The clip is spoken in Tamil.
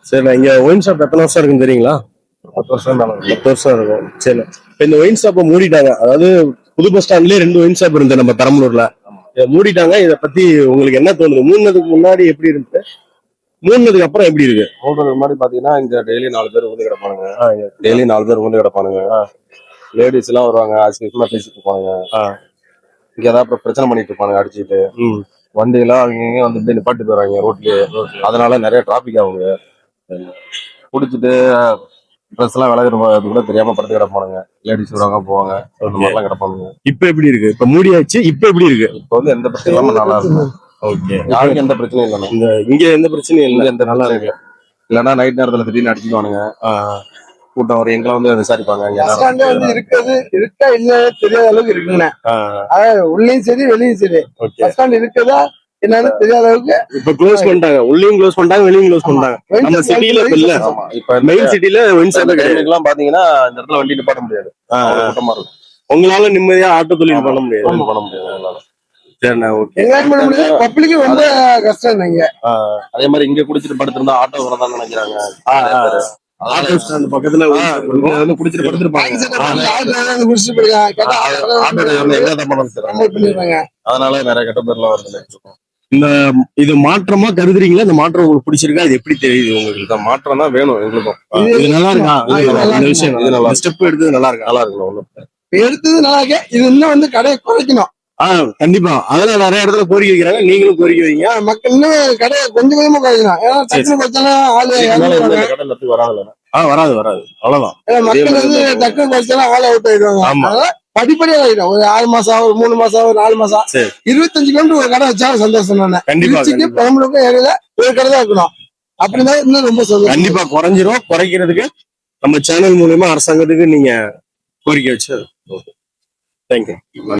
சரிண்ணா, இங்க ஒயின் ஷாப் எத்தனை வருஷம் இருக்குன்னு தெரியுங்களா? 10 வருஷம் தானே. 10 வருஷம் இருக்கும். சரிண்ணா, இப்ப இந்த ஒயின் ஷாப்பை மூடிட்டாங்க. அதாவது புது பஸ் ஸ்டாண்ட்லயே 2 ஒயின் ஷாப் இருந்தது நம்ம பெரம்பலூர்ல. இதை மூடிட்டாங்க. இதை பத்தி உங்களுக்கு என்ன தோணுது? மூணுனதுக்கு முன்னாடி எப்படி இருந்து, மூணுனதுக்கு அப்புறம் எப்படி இருக்கு? மூன்றதுக்கு முன்னாடி பாத்தீங்கன்னா இங்க டெய்லி 4 பேர் வந்து கிடப்பானுங்க. டெய்லி 4 பேர் வந்து கிடப்பானுங்க. லேடிஸ் எல்லாம் வருவாங்க, ஆசிரியமா பேசிட்டு இருப்பாங்க. இங்க ஏதாவது பிரச்சனை பண்ணிட்டு இருப்பானுங்க அடிச்சுட்டு. வண்டி எல்லாம் அவங்க வந்து நிப்பாட்டி போறாங்க ரோட்லயே. அதனால நிறைய டிராபிக் ஆகுங்க. குடிச்சிட்டு ட்ரெஸ் எல்லாம் விலகிறது கூட தெரியாம படுத்து கிடப்பானுங்க. லேடிஸ் வருவாங்க போவாங்க, அந்த மாதிரிலாம் கிடப்பானுங்க. இப்ப எப்படி இருக்கு? இப்ப மூடியாச்சு, இப்ப எப்படி இருக்கு? இப்ப வந்து எந்த பிரச்சனை இல்லாம நல்லா இருக்கும். ஓகே, யாருக்கும் எந்த பிரச்சனையும் இல்லைண்ணா. இங்க எந்த பிரச்சனையும் இல்லை, எந்த நல்லா இருக்கு. இல்லன்னா நைட் நேரத்துல திடீர்னு அடிச்சுடுவானுங்க. கூட்டம் ஒரு எங்களை வந்து விசாரிப்பாங்க. இருக்கிறது இருக்கா இல்ல தெரியாத அளவுக்கு இருக்குங்கண்ணே. உள்ளயும் சரி வெளியும் சரி பஸ் ஸ்டாண்ட் இருக்குதா என்னன்னு தெரியாத அளவுக்கு இப்ப க்ளோஸ் பண்ணிட்டாங்க. உள்ளயும் க்ளோஸ் பண்ணிட்டாங்க, வெளியும் க்ளோஸ் பண்ணிட்டாங்க. நம்ம சிட்டில இல்ல, இப்ப மெயின் சிட்டில எல்லாம் பாத்தீங்கன்னா இந்த இடத்துல வண்டி நிப்பாட்ட முடியாது. கூட்டமா இருக்கும். உங்களால நிம்மதியா ஆட்டோ தொழில் பண்ண முடியாது. பண்ண முடியாது. சரிண்ணா, ஓகே. பப்ளிக்கு ரொம்ப கஷ்டம் இங்க. அதே மாதிரி இங்க குடிச்சிட்டு படுத்திருந்தா ஆட்டோ வரதான் நினைக்கிறாங்க. ஆட்டோ ஸ்டாண்ட் பக்கத்துல வந்து குடிச்சிட்டு படுத்திருப்பாங்க. அதனால நிறைய கெட்ட பேர்லாம் வருது. இந்த இது மாற்றமா கருதுறீங்களா? இந்த மாற்றம் உங்களுக்கு பிடிச்சிருக்கா? இது எப்படி தெரியுது உங்களுக்கு? இந்த மாற்றம் தான் வேணும் எங்களுக்கும். இது நல்லா இருக்கா? இந்த விஷயம் இது நல்லா ஸ்டெப் எடுத்தது நல்லா இருக்கா? நல்லா இருக்கணும். எடுத்தது நல்லா இருக்கு. இது இன்னும் வந்து கடையை குறைக்கணும். கண்டிப்பா. அதெல்லாம் நிறைய இடத்துல கோரிக்கை வைக்கிறாங்க. நீங்களும் கோரிக்கை வைங்க. மக்கள் இன்னும் கடையை கொஞ்சம் கொஞ்சமா குறைக்கணும். ஏன்னா டக்குனு குறைச்சாலும் வராது வராது அவ்வளவுதான். மக்கள் வந்து டக்குனு குறைச்சாலும் ஆள் அவுட் ஆயிடுவாங்க. படிப்படியா ஆயிடும். ஒரு 6 மாசம், ஒரு 3 மாசம், ஒரு 4 மாசம், 25 கிலோமீட்டர் ஒரு கடை வச்சாலும் சந்தோஷம் தானே. பெரம்பலூருக்கு ஏரியால ஒரு கடை தான் இருக்கணும். அப்படிதான் இன்னும் ரொம்ப சந்தோஷம். கண்டிப்பா குறைஞ்சிரும். குறைக்கிறதுக்கு நம்ம சேனல் மூலமா அரசாங்கத்துக்கு நீங்க கோரிக்கை வச்சு தேங்க்யூ.